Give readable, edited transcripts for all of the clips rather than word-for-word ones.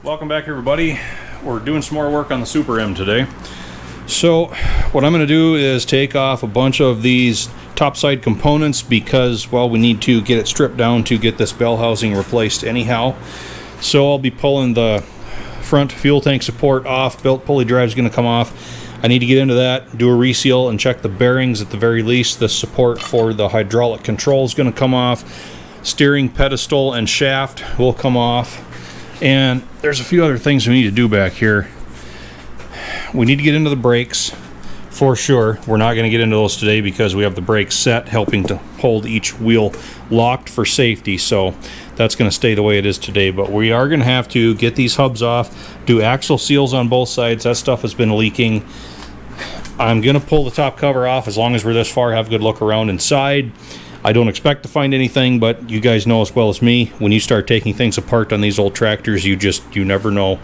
Welcome back, everybody. We're doing some more work on the Super M today. So what I'm going to do is take off a bunch of these topside components because, well, we need to get it stripped down to get this bell housing replaced anyhow. So I'll be pulling the front fuel tank support off. Belt pulley drive is going to come off. I need to get into that, do a reseal, and check the bearings at the very least. The support for the hydraulic control is going to come off. Steering pedestal and shaft will come off. And there's a few other things we need to do back here. We need to get into the brakes for sure. We're not going to get into those today because we have the brakes set, helping to hold each wheel locked for safety. So that's going to stay the way it is today. But we are going to have to get these hubs off, do axle seals on both sides. That stuff has been leaking. I'm going to pull the top cover off as long as we're this far, have a good look around inside. I don't expect to find anything, but you guys know as well as me, when you start taking things apart on these old tractors, you never know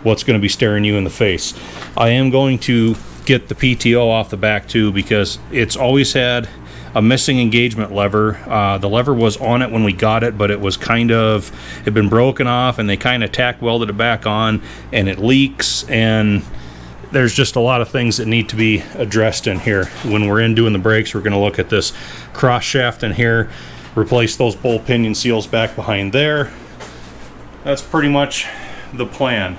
what's going to be staring you in the face. I am going to get the PTO off the back too, because it's always had a missing engagement lever. The lever was on it when we got it, but it was it'd been broken off, and they kind of tack welded it back on, and it leaks, and there's just a lot of things that need to be addressed in here. When we're in doing the brakes, we're going to look at this cross shaft in here, replace those bowl pinion seals back behind there. That's pretty much the plan.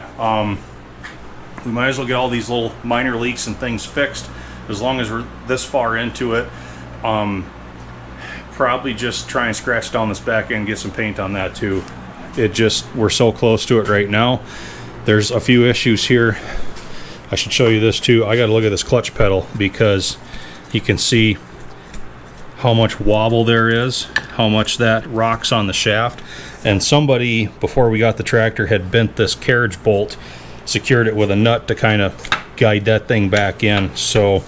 We might as well get all these little minor leaks and things fixed as long as we're this far into it. Probably just try and scratch down this back end, get some paint on that too. We're so close to it right now. There's a few issues here. I should show you this too. I got to look at this clutch pedal because you can see how much wobble there is, how much that rocks on the shaft. And somebody, before we got the tractor, had bent this carriage bolt, secured it with a nut to kind of guide that thing back in. So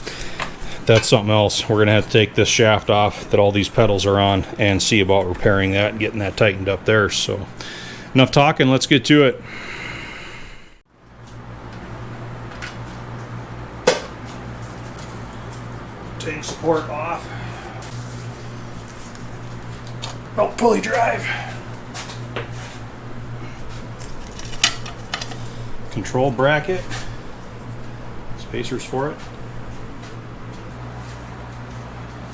that's something else. We're going to have to take this shaft off that all these pedals are on and see about repairing that and getting that tightened up there. So enough talking, let's get to it. Tank support off. Belt pulley drive. Control bracket. Spacers for it.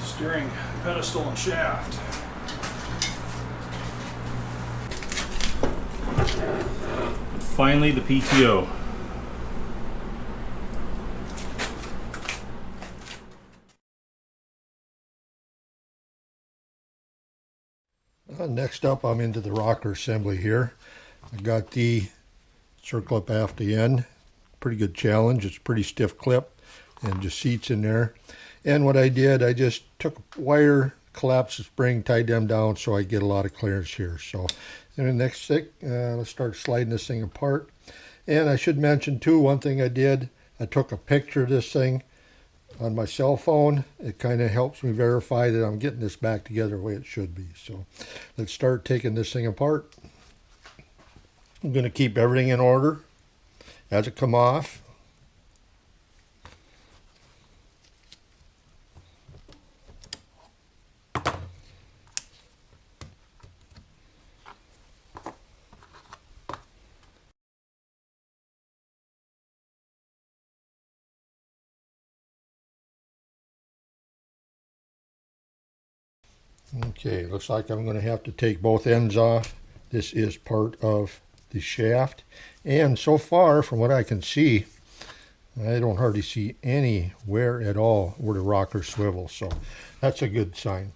Steering pedestal and shaft. And finally, the PTO. Next up, I'm into the rocker assembly here. I got the circle up aft the end. Pretty good challenge. It's pretty stiff clip and just seats in there. And what I did, I just took a wire, collapsed the spring, tied them down so I get a lot of clearance here. So in the next stick, let's start sliding this thing apart. And I should mention too, one thing I did, I took a picture of this thing on my cell phone. It kind of helps me verify that I'm getting this back together the way it should be. So let's start taking this thing apart. I'm going to keep everything in order as it come off. Okay, looks like I'm going to have to take both ends off. This is part of the shaft, and so far from what I can see, I don't hardly see any wear at all where the rocker swivels, so that's a good sign.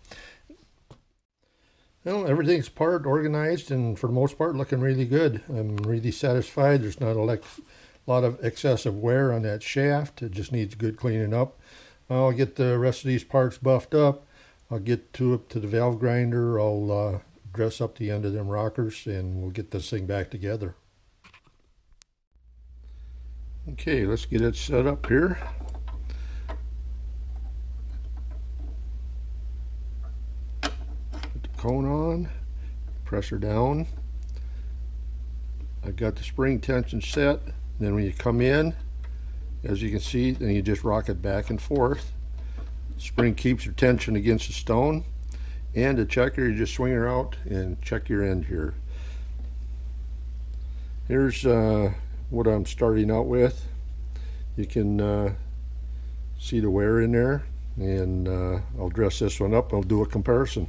Well, everything's organized, and for the most part looking really good. I'm really satisfied. There's not a lot of excessive wear on that shaft. It just needs good cleaning up. I'll get the rest of these parts buffed up. I'll get to the valve grinder. I'll dress up the end of them rockers, and we'll get this thing back together. Okay, let's get it set up here. Put the cone on, press her down. I've got the spring tension set. Then when you come in, as you can see, then you just rock it back and forth. Spring keeps your tension against the stone, and the checker, you just swing her out and check your end here. Here's what I'm starting out with. You can see the wear in there, and I'll dress this one up and I'll do a comparison.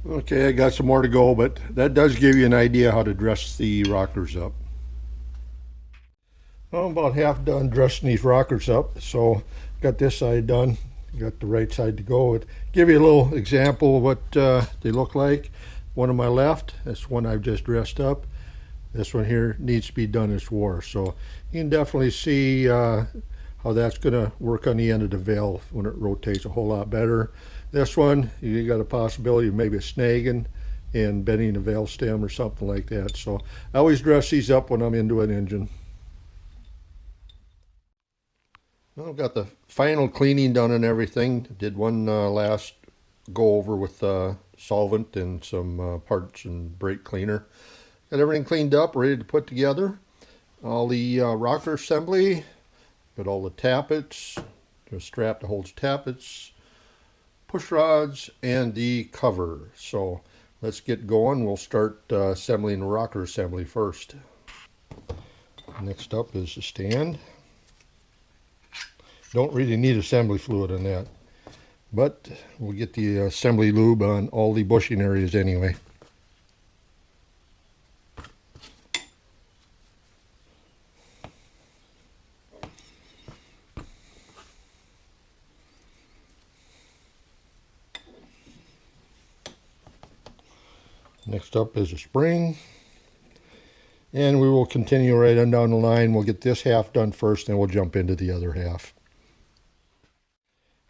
Okay, I got some more to go, but that does give you an idea how to dress the rockers up. Well, I'm about half done dressing these rockers up, so got this side done, got the right side to go. It give you a little example of what they look like. One on my left, that's one I've just dressed up. This one here needs to be done as war, so you can definitely see how that's going to work on the end of the valve when it rotates a whole lot better. This one, you got a possibility of maybe snagging and bending the valve stem or something like that. So I always dress these up when I'm into an engine. Well, I've got the final cleaning done and everything. Did one last go over with solvent and some parts and brake cleaner. Got everything cleaned up, ready to put together. All the rocker assembly, got all the tappets, the strap that holds tappets, push rods, and the cover. So let's get going. We'll start assembling the rocker assembly first. Next up is the stand. Don't really need assembly fluid on that, but we'll get the assembly lube on all the bushing areas anyway. Next up is a spring, and we will continue right on down the line. We'll get this half done first, then we'll jump into the other half.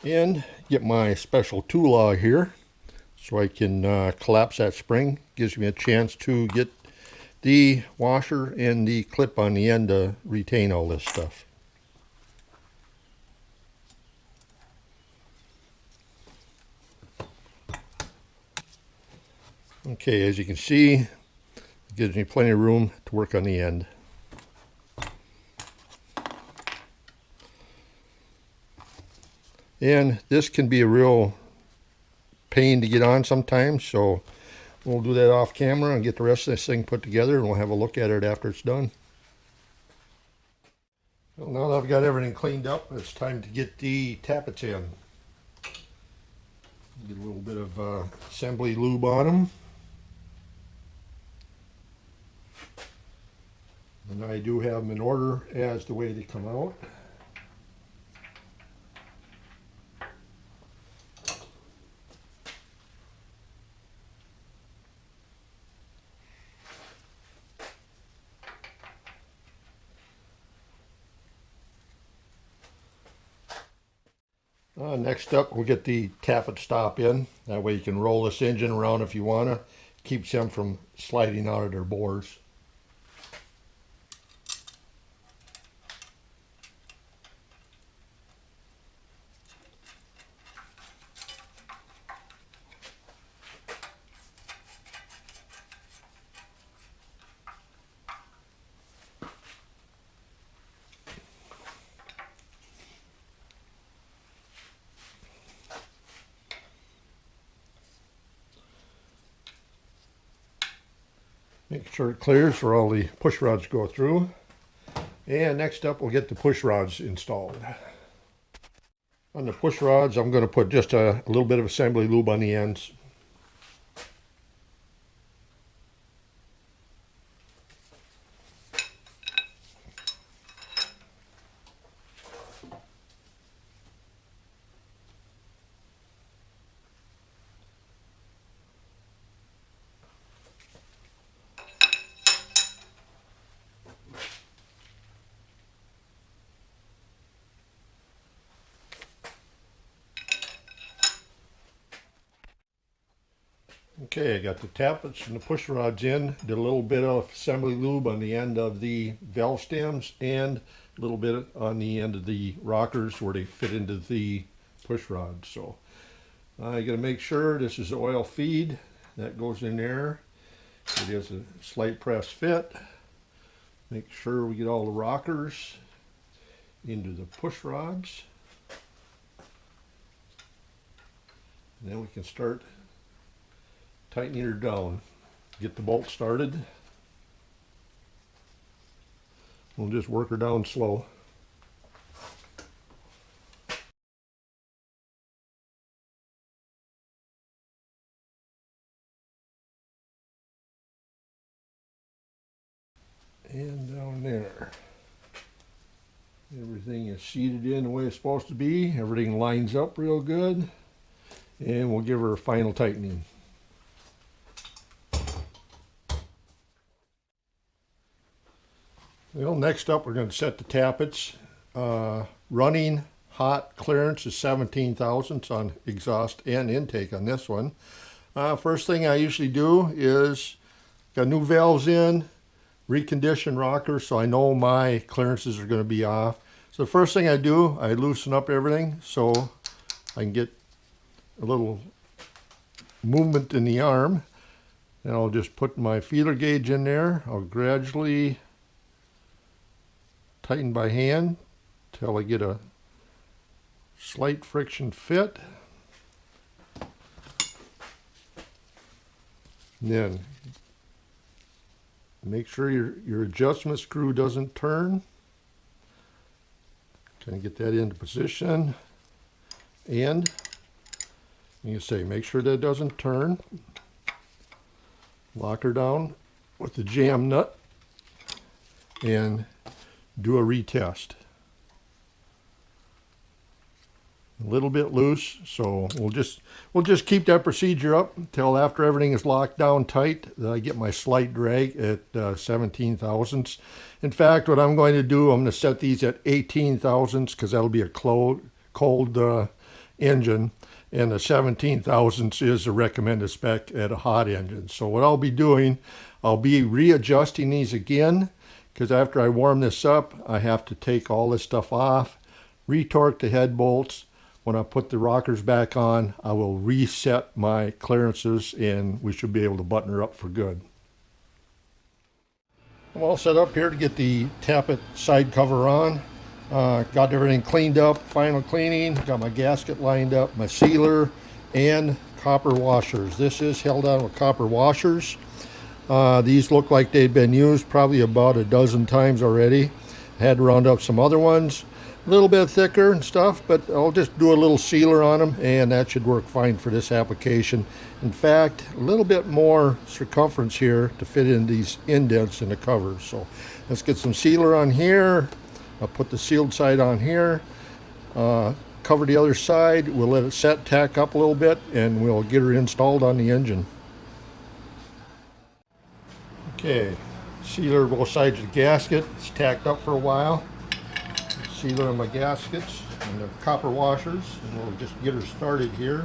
And get my special tool out here so I can collapse that spring. Gives me a chance to get the washer and the clip on the end to retain all this stuff. Okay, as you can see, it gives me plenty of room to work on the end. And this can be a real pain to get on sometimes, so we'll do that off camera and get the rest of this thing put together, and we'll have a look at it after it's done. Well, now that I've got everything cleaned up, it's time to get the tappets in. Get a little bit of assembly lube on them. And I do have them in order as the way they come out. Next up, we'll get the tappet stop in. That way you can roll this engine around if you want to. Keeps them from sliding out of their bores. Make sure it clears where all the push rods go through. And next up, we'll get the push rods installed. On the push rods, I'm going to put just a little bit of assembly lube on the ends. Okay, I got the tappets and the push rods in. Did a little bit of assembly lube on the end of the valve stems and a little bit on the end of the rockers where they fit into the push rods. So I got to make sure this is oil feed. that goes in there. It is a slight press fit. Make sure we get all the rockers into the push rods. And then we can start tightening her down. Get the bolt started. We'll just work her down slow. And down there. Everything is seated in the way it's supposed to be. Everything lines up real good. And we'll give her a final tightening. Well, next up we're going to set the tappets. Running hot clearance is 17 thousandths on exhaust and intake on this one. First thing I usually do is got new valves in, recondition rocker, so I know my clearances are going to be off. So the first thing I do, I loosen up everything so I can get a little movement in the arm. And I'll just put my feeler gauge in there. I'll gradually tighten by hand till I get a slight friction fit. And then make sure your adjustment screw doesn't turn. Kind of get that into position. And you say, make sure that doesn't turn. Lock her down with the jam nut and do a retest. A little bit loose, so we'll just keep that procedure up until after everything is locked down tight. I get my slight drag at 17 thousandths. In fact, what I'm going to do, I'm going to set these at 18 thousandths because that'll be a cold engine, and the 17 thousandths is the recommended spec at a hot engine. So what I'll be doing, I'll be readjusting these again, because after I warm this up, I have to take all this stuff off, retorque the head bolts. When I put the rockers back on, I will reset my clearances and we should be able to button her up for good. I'm all set up here to get the tappet side cover on. Got everything cleaned up, final cleaning, got my gasket lined up, my sealer, and copper washers. This is held on with copper washers. These look like they'd been used probably about a dozen times already. I had to round up some other ones. A little bit thicker and stuff, but I'll just do a little sealer on them and that should work fine for this application. In fact, a little bit more circumference here to fit in these indents in the cover. So let's get some sealer on here. I'll put the sealed side on here. Cover the other side. We'll let it set, tack up a little bit, and we'll get her installed on the engine. Okay, sealer both sides of the gasket. It's tacked up for a while. Sealer on my gaskets and the copper washers, and we'll just get her started here.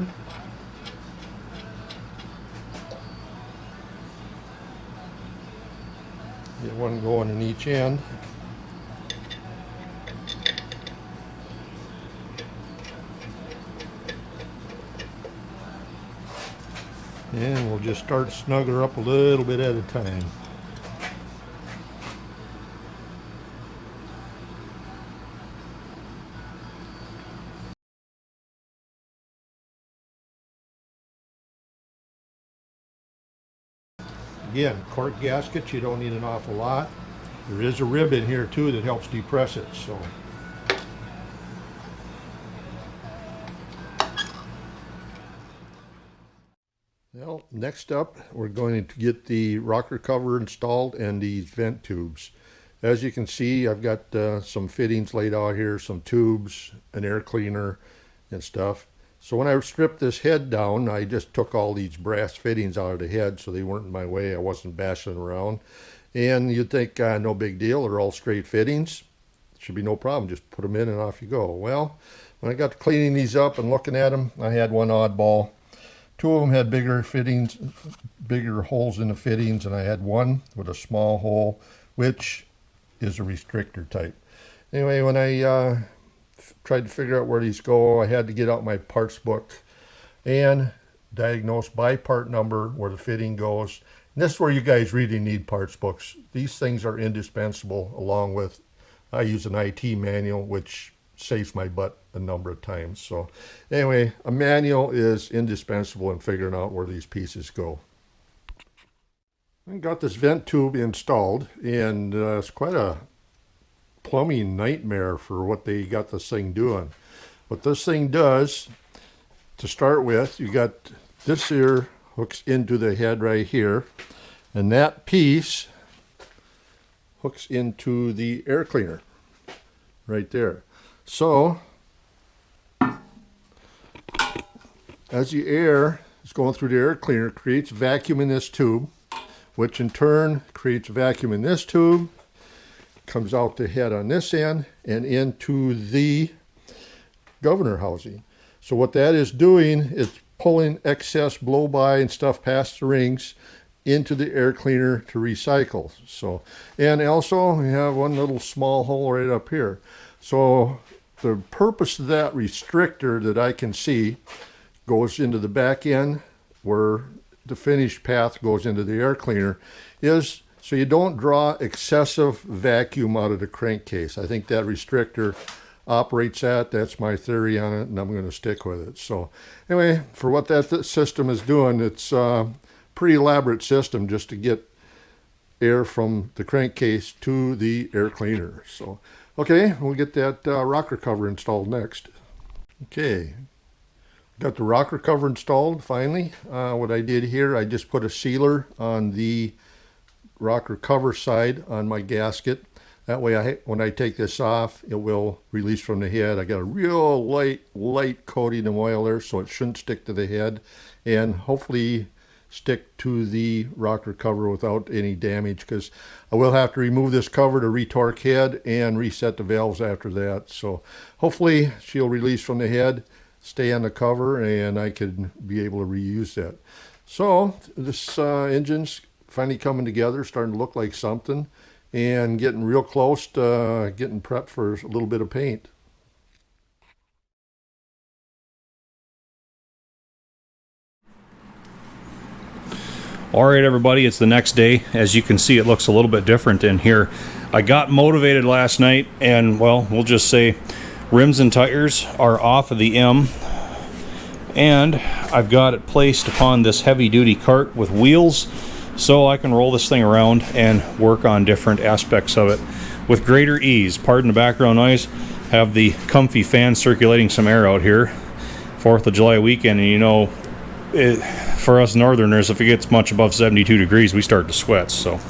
Get one going in each end. And we'll just start to snug her up a little bit at a time. Again, cork gaskets, you don't need an awful lot. There is a rib in here too that helps depress it. So well, next up we're going to get the rocker cover installed and these vent tubes. As you can see, I've got some fittings laid out here, some tubes, an air cleaner and stuff. So when I stripped this head down, I just took all these brass fittings out of the head so they weren't in my way. I wasn't bashing around. And you'd think, no big deal, they're all straight fittings. Should be no problem, just put them in and off you go. Well, when I got to cleaning these up and looking at them, I had one oddball. Two of them had bigger fittings, bigger holes in the fittings, and I had one with a small hole, which is a restrictor type. Anyway, when I tried to figure out where these go, I had to get out my parts book and diagnosed by part number where the fitting goes. And this is where you guys really need parts books. These things are indispensable, along with, I use an IT manual, which saves my butt a number of times. So anyway, a manual is indispensable in figuring out where these pieces go. I got this vent tube installed, and it's quite a plumbing nightmare for what they got this thing doing. What this thing does, to start with, you got this here hooks into the head right here, and that piece hooks into the air cleaner right there. So as the air is going through the air cleaner, it creates vacuum in this tube, which in turn creates vacuum in this tube, comes out the head on this end and into the governor housing. So what that is doing is pulling excess blow-by and stuff past the rings into the air cleaner to recycle. So, and also we have one little small hole right up here. So the purpose of that restrictor that I can see goes into the back end where the finished path goes into the air cleaner, is so you don't draw excessive vacuum out of the crankcase. I think that restrictor operates that. That's my theory on it, and I'm going to stick with it. So anyway, for what that system is doing, it's a pretty elaborate system just to get air from the crankcase to the air cleaner. So okay, we'll get that rocker cover installed next. Okay, got the rocker cover installed finally. What I did here, I just put a sealer on the rocker cover side on my gasket. That way, when I take this off, it will release from the head. I got a real light coating of oil there, so it shouldn't stick to the head, and hopefully stick to the rocker cover without any damage, because I will have to remove this cover to retorque head and reset the valves after that. So hopefully she'll release from the head, stay on the cover, and I could be able to reuse that. So this engine's finally coming together, starting to look like something, and getting real close to getting prepped for a little bit of paint. All right, everybody, it's the next day. As you can see, it looks a little bit different in here. I got motivated last night, and well, we'll just say rims and tires are off of the M, and I've got it placed upon this heavy-duty cart with wheels, so I can roll this thing around and work on different aspects of it with greater ease. Pardon the background noise. Have the comfy fan circulating some air out here. 4th of July weekend, and you know, for us northerners, if it gets much above 72 degrees, we start to sweat, so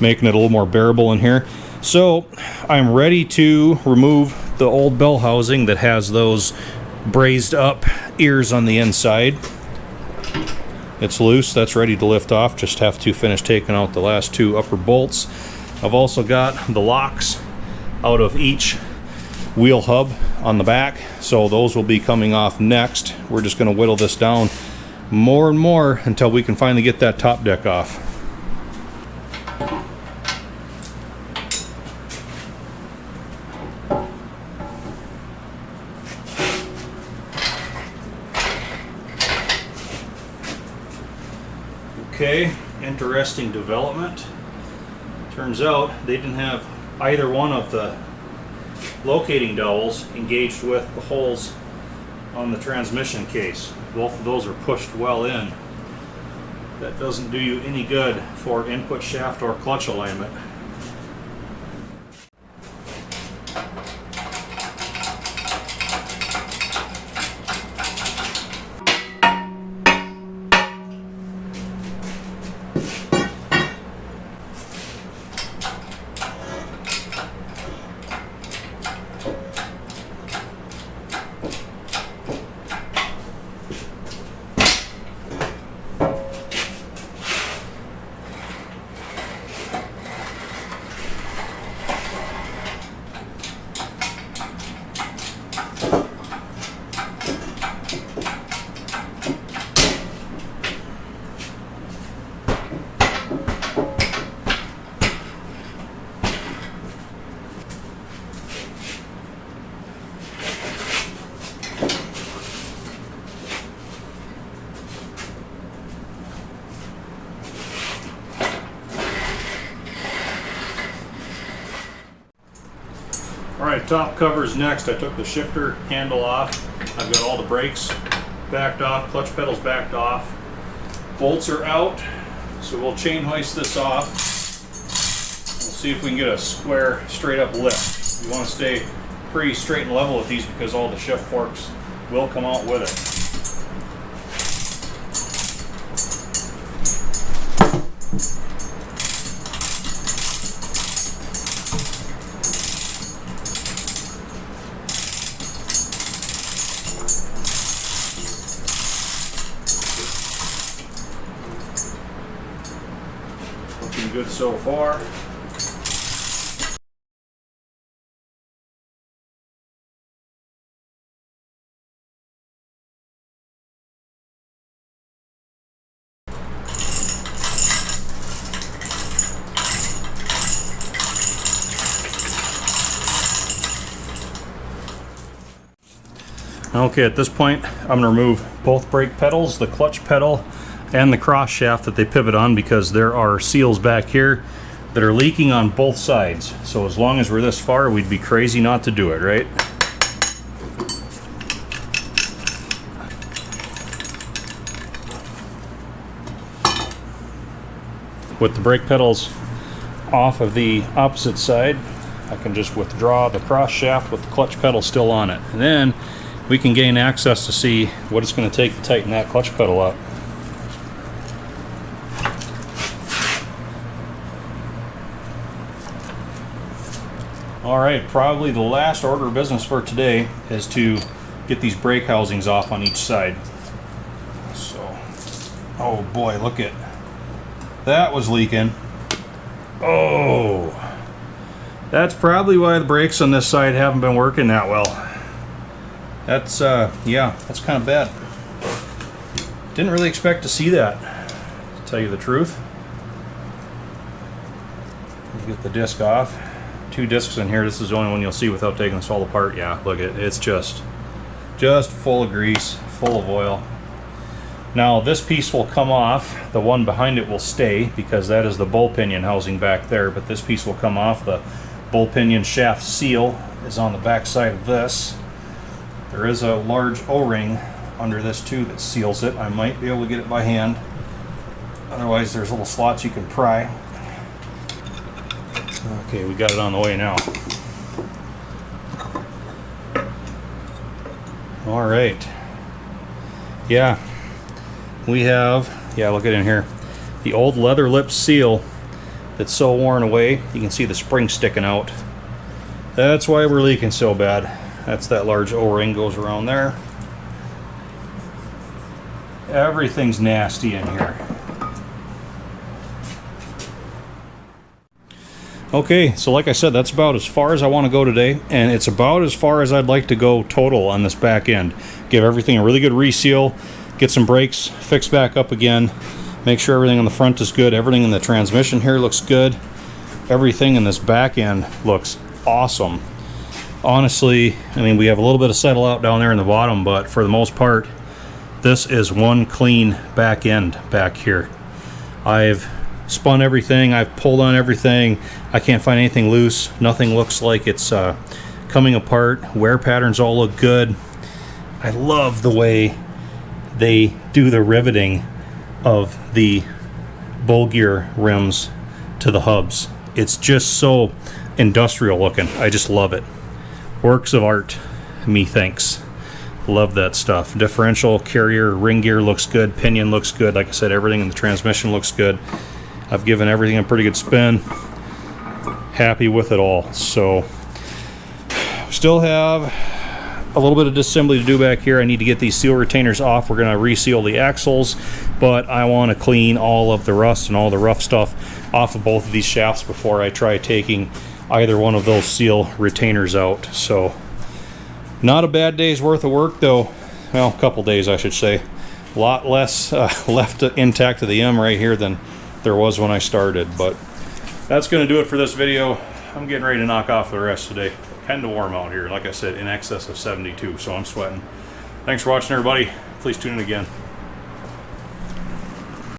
making it a little more bearable in here. So I'm ready to remove the old bell housing that has those brazed up ears on the inside. It's loose, that's ready to lift off. Just have to finish taking out the last 2 upper bolts. I've also got the locks out of each wheel hub on the back, so those will be coming off next. We're just going to whittle this down more and more until we can finally get that top deck off. Okay, interesting development. Turns out they didn't have either one of the locating dowels engaged with the holes on the transmission case. Both of those are pushed well in. That doesn't do you any good for input shaft or clutch alignment. Alright, top cover's next. I took the shifter handle off. I've got all the brakes backed off, clutch pedals backed off. Bolts are out, so we'll chain hoist this off. We'll see if we can get a square, straight up lift. We want to stay pretty straight and level with these because all the shift forks will come out with it. Looking good so far. Okay, at this point, I'm going to remove both brake pedals, the clutch pedal, and the cross shaft that they pivot on because there are seals back here that are leaking on both sides. So as long as we're this far, we'd be crazy not to do it, right? With the brake pedals off of the opposite side, I can just withdraw the cross shaft with the clutch pedal still on it. And then we can gain access to see what it's going to take to tighten that clutch pedal up. Alright, probably the last order of business for today is to get these brake housings off on each side. So, oh boy, look at that was leaking. Oh, that's probably why the brakes on this side haven't been working that well. That's, yeah, that's kind of bad. Didn't really expect to see that, to tell you the truth. Get the disc off. 2 discs in here. This is the only one you'll see without taking this all apart. Yeah, look at it. It's just full of grease, full of oil. Now this piece will come off. The one behind it will stay because that is the bull pinion housing back there, but this piece will come off. The bull pinion shaft seal is on the back side of this. There is a large O-ring under this too that seals it. I might be able to get it by hand. Otherwise there's little slots you can pry. Okay, we got it on the way now. All right. Yeah, we have, yeah, look at it in here. The old leather lip seal that's so worn away. You can see the spring sticking out. That's why we're leaking so bad. That's that large O-ring goes around there. Everything's nasty in here. Okay, so like I said, that's about as far as I want to go today, and it's about as far as I'd like to go total on this back end. Give everything a really good reseal, get some brakes fixed back up again, make sure everything on the front is good, everything in the transmission here looks good, everything in this back end looks awesome. Honestly, I mean, we have a little bit of settle out down there in the bottom, but for the most part, this is one clean back end back here. I've spun everything, I've pulled on everything, I can't find anything loose, nothing looks like it's coming apart, wear patterns all look good. I love the way they do the riveting of the bull gear rims to the hubs. It's just so industrial looking. I just love it. Works of art, methinks. Love that stuff. Differential, carrier, ring gear looks good, pinion looks good. Like I said, everything in the transmission looks good. I've given everything a pretty good spin. Happy with it all. So, still have a little bit of disassembly to do back here. I need to get these seal retainers off. We're going to reseal the axles, but I want to clean all of the rust and all the rough stuff off of both of these shafts before I try taking either one of those seal retainers out. So, not a bad day's worth of work though. Well, a couple days I should say. A lot less left intact of the M right here than there was when I started, but that's going to do it for this video. I'm getting ready to knock off the rest today. Kind of warm out here, like I said, in excess of 72, so I'm sweating. Thanks for watching, everybody. Please tune in again.